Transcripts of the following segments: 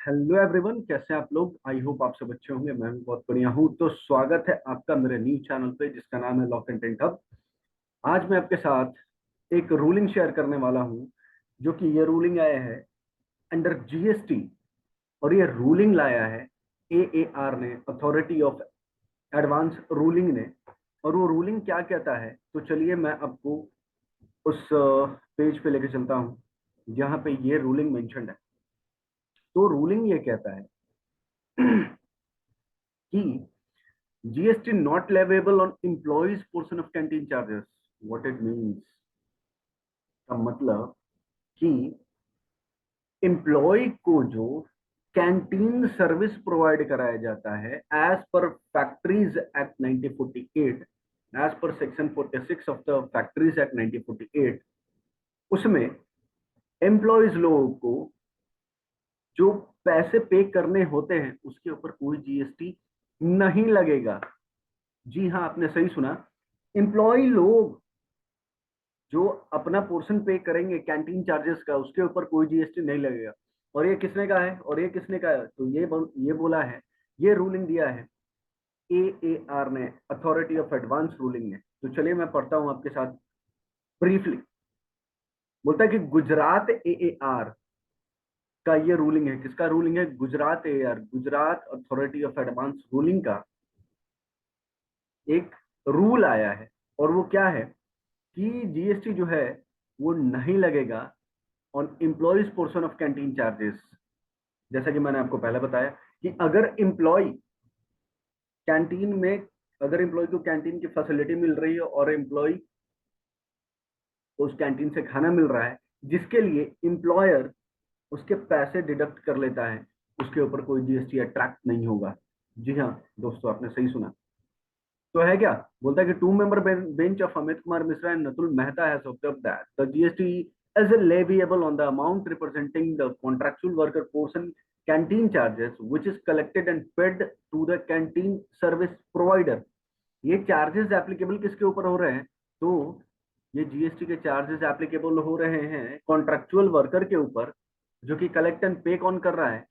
Hello everyone, कैसे हैं आप लोग। आई होप आप सब अच्छे होंगे। मैं भी बहुत बढ़िया हूँ। तो स्वागत है आपका मेरे न्यू चैनल पे जिसका नाम है लॉ कंटेंट हब। आज मैं आपके साथ एक रूलिंग शेयर करने वाला हूँ, जो कि ये रूलिंग आया है अंडर जीएसटी। और ये रूलिंग लाया है एएआर ने, अथॉरिटी ऑफ एडवांस रूलिंग ने। और वो रूलिंग क्या कहता है, तो चलिए मैं आपको उस पेज पे लेके चलता हूँ जहाँ पे ये रूलिंग मेंशन्ड है। तो रूलिंग ये कहता है कि GST not leviable on employees portion of canteen charges. What it means, का मतलब कि एम्प्लॉय को जो कैंटीन सर्विस प्रोवाइड कराया जाता है as per factories act 1948, as per section 46 of the factories act 1948, उसमें एम्प्लॉयज लोगों को जो पैसे पे करने होते हैं उसके ऊपर कोई जीएसटी नहीं लगेगा। जी हाँ, आपने सही सुना। एम्प्लॉय लोग जो अपना पोर्शन पे करेंगे कैंटीन चार्जेस का, उसके ऊपर कोई जीएसटी नहीं लगेगा। और ये किसने कहा है और ये किसने कहा है, तो ये बोला है, ये रूलिंग दिया है एएआर ने, अथॉरिटी ऑफ एडवांस रूलिंग ने। तो चलिए मैं पढ़ता हूं आपके साथ ब्रीफली। बोलता है कि गुजरात एएआर का ये रूलिंग है। किसका रूलिंग है? Gujarat AR, Gujarat authority of advance ruling का एक रूल आया है। और वो क्या है कि जीएसटी जो है वो नहीं लगेगा on employees portion of canteen charges. जैसा कि मैंने आपको पहले बताया कि अगर एम्प्लॉय कैंटीन में, अगर एम्प्लॉय को कैंटीन की फैसिलिटी मिल रही है और एम्प्लॉय उस कैंटीन से खाना मिल रहा है जिसके लिए एम्प्लॉयर उसके पैसे डिडक्ट कर लेता है, उसके ऊपर कोई जीएसटी अट्रैक्ट नहीं होगा। जी हाँ दोस्तों, आपने सही सुना। तो है क्या, बोलता है कि two member bench of Amit Kumar Mishra and Natul Mehta has observed that the GST is leviable on the amount representing the contractual worker portion canteen charges which is collected and paid to the canteen service provider। ये charges applicable किसके ऊपर हो रहे हैं? तो ये GST के charges applicable हो रहे हैं कॉन्ट्रेक्चुअल वर्कर के ऊपर, जो कि कलेक्ट एंड पे कौन कर रहा है?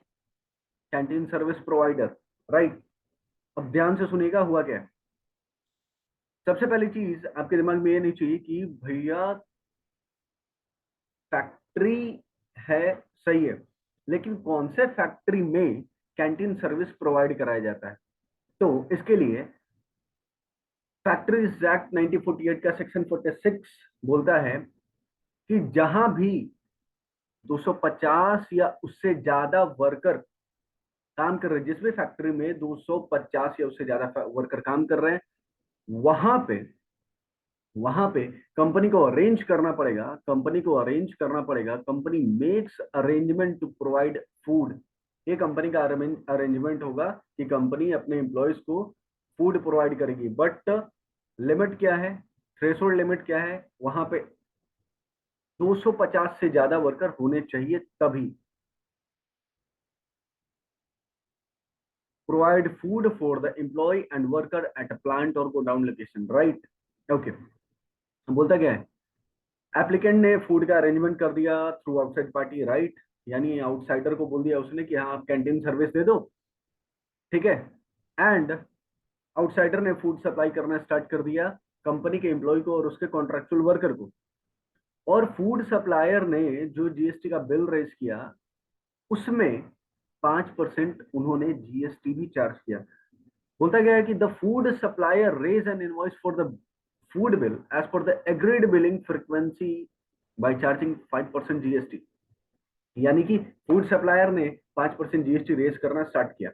Canteen service provider, right. अब ध्यान से सुनिएगा हुआ क्या है। सबसे पहली चीज आपके दिमाग में ये नहीं चाहिए कि भैया फैक्ट्री है, सही है, लेकिन कौन से फैक्ट्री में कैंटीन सर्विस प्रोवाइड कराया जाता है। तो इसके लिए फैक्ट्रीज एक्ट 1948 का सेक्शन 46 बोलता है कि जहां भी 250 या उससे ज्यादा वर्कर काम कर रहे हैं, जिस भी फैक्ट्री में 250 या उससे ज्यादा वर्कर काम कर रहे हैं, वहां पे वहां पे कंपनी को अरेंज करना पड़ेगा, कंपनी को अरेंज करना पड़ेगा, company makes arrangement to provide food. ये कंपनी का अरेंजमेंट होगा कि कंपनी अपने एम्प्लॉयज को फूड प्रोवाइड करेगी। बट लिमिट क्या है, थ्रेशोल्ड लिमिट क्या है वहां पे? 250 से ज्यादा वर्कर होने चाहिए तभी provide food for the employee and worker at a plant और गोडाउन लोकेशन, राइट। ओके, बोलता क्या है, एप्लीकेंट ने फूड का अरेंजमेंट कर दिया थ्रू आउटसाइड पार्टी, राइट। यानी आउटसाइडर को बोल दिया उसने कि हाँ आप कैंटीन सर्विस दे दो, ठीक है। एंड आउटसाइडर ने फूड सप्लाई करना स्टार्ट कर दिया कंपनी के एम्प्लॉय को और उसके कॉन्ट्रेक्चुअल वर्कर को। और फूड सप्लायर ने जो जीएसटी का बिल रेज किया उसमें 5% उन्होंने जीएसटी भी चार्ज किया। बोलता गया है कि the food supplier raise an invoice for the food bill as per the agreed billing frequency by charging 5% GST. यानी कि फूड सप्लायर ने 5% जीएसटी रेज करना स्टार्ट किया।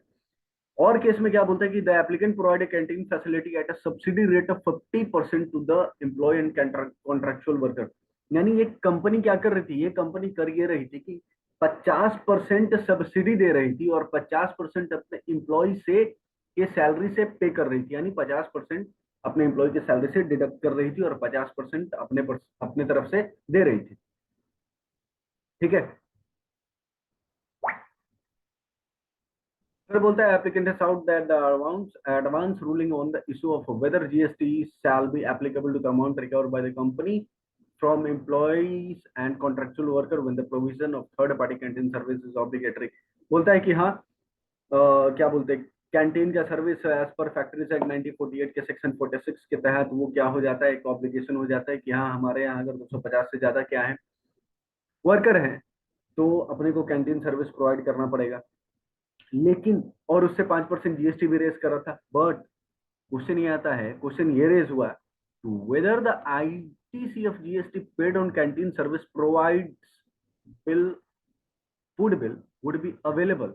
और केस में क्या बोलता है कि the applicant provide a canteen facility at a subsidy rate of 50% to the employee and contractual worker. यानी ये कंपनी क्या कर रही थी, ये कंपनी कर ये रही थी कि 50% सब्सिडी दे रही थी और 50% अपने एम्प्लॉय से के सैलरी से पे कर रही थी। यानी 50% अपने एम्प्लॉय के सैलरी से डिडक्ट कर रही थी और 50% अपने तरफ से दे रही थी, ठीक है। फिर बोलता है applicant has out that the advance ruling on the issue of whether GST shall be applicable to the amount recovered by the company from employees and contractual worker when the provision of third party canteen service is obligatory। बोलता है कि हाँ क्या बोलते हैं, canteen का service as per factories act 1948 के section 46 के तहत वो क्या हो जाता है, एक ऑब्लिगेशन हो जाता है कि हाँ हमारे यहाँ अगर 250 से ज्यादा क्या है वर्कर हैं तो अपने को कैंटीन सर्विस प्रोवाइड करना पड़ेगा। लेकिन और उससे 5% जीएसटी भी रेज कर रहा था, बट क्वेश्चन ये आता है, क्वेश्चन ये रेज हुआ whether the ITC of GST paid on canteen service provides bill food bill would be available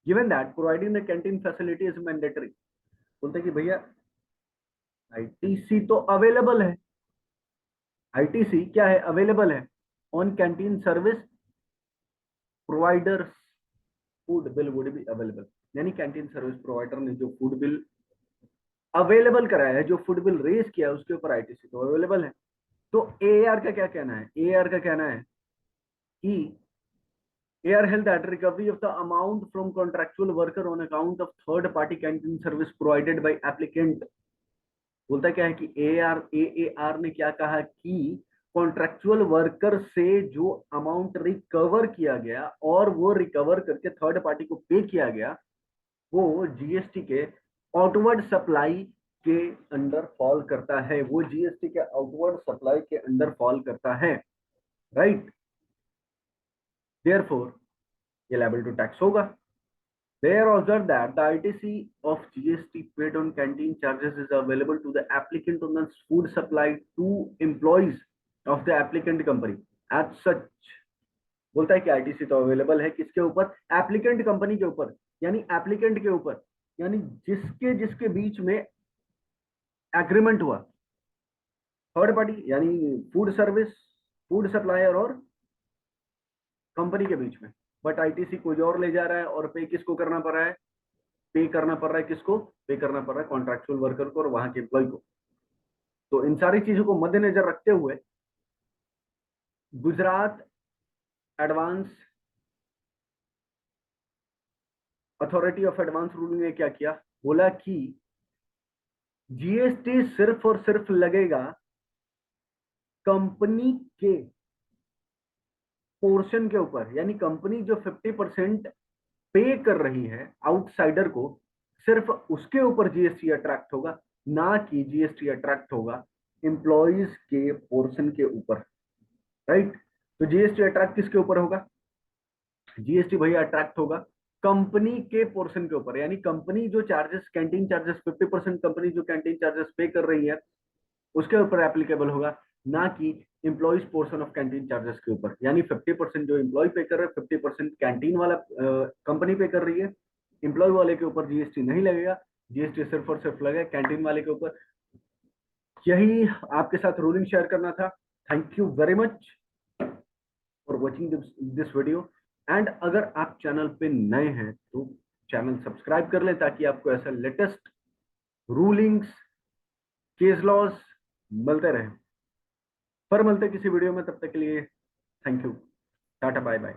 given that providing the canteen facility is mandatory. बोलते हैं कि भैया आईटीसी तो अवेलेबल है, आईटीसी क्या है, अवेलेबल है on canteen service providers food bill would be available, यानी कैंटीन सर्विस प्रोवाइडर ने जो फूड बिल अवेलेबल कराया है, जो फूड बिल रेज किया है उसके ऊपर आईटीसी तो अवेलेबल है। तो एआर का क्या कहना है, एआर का कहना है कि AR health that recovery of the amount from contractual worker on account of third party canteen service provided by applicant. बोलता क्या है कि एआर ने क्या कहा कि कॉन्ट्रेक्चुअल वर्कर से जो अमाउंट रिकवर किया गया और वो रिकवर करके थर्ड पार्टी को पे किया गया वो जीएसटी के आउटवर्ड सप्लाई के अंडर फॉल करता है, वो जीएसटी के आउटवर्ड सप्लाई के अंडर फॉल करता है, राइट। देयरफॉर ये लायबल टू टैक्स होगा। They are observed that the ITC of GST paid on canteen charges is available to the applicant on the food supplied to employees of the applicant company. As such, बोलता है कि ITC तो available है किसके ऊपर, applicant company के ऊपर, यानी एप्लीकेंट के ऊपर, यानी जिसके जिसके बीच में एग्रीमेंट हुआ थर्ड पार्टी यानी फूड सर्विस, फूड सप्लायर और कंपनी के बीच में, बट आईटीसी कोई और ले जा रहा है और पे किसको करना पड़ रहा है, पे करना पड़ रहा है किसको, पे करना पड़ रहा है कॉन्ट्रैक्चुअल वर्कर को और वहां के एम्प्लॉय को। तो इन सारी चीजों को मद्देनजर रखते हुए Gujarat advance authority of advance ruling ने क्या किया, बोला कि जीएसटी सिर्फ और सिर्फ लगेगा कंपनी के पोर्शन के ऊपर, यानी कंपनी जो 50% पे कर रही है आउटसाइडर को, सिर्फ उसके ऊपर जीएसटी अट्रैक्ट होगा, ना कि जीएसटी अट्रैक्ट होगा एम्प्लॉइज के पोर्शन के ऊपर, राइट। तो जीएसटी अट्रैक्ट किसके ऊपर होगा, जीएसटी भैया अट्रैक्ट होगा कंपनी के पोर्शन के ऊपर, यानी कंपनी जो चार्जेस कैंटीन चार्जेस 50% कंपनी जो कैंटीन चार्जेस पे कर रही है उसके ऊपर एप्लीकेबल होगा, ना कि employees portion of canteen charges के ऊपर, यानी 50% जो एम्प्लॉय पे कर रहे हैं 50% कैंटीन वाला कंपनी पे कर रही है, एम्प्लॉय वाले के ऊपर जीएसटी नहीं लगेगा, जीएसटी सिर्फ और सिर्फ लगेगा कैंटीन वाले के ऊपर। यही आपके साथ रूलिंग शेयर करना था। Thank you very much for watching this video and अगर आप चैनल पे नए हैं तो चैनल सब्सक्राइब कर लें ताकि आपको ऐसा लेटेस्ट रूलिंग्स केस लॉज मिलते रहे। पर मिलते किसी वीडियो में, तब तक के लिए thank you, tata bye bye.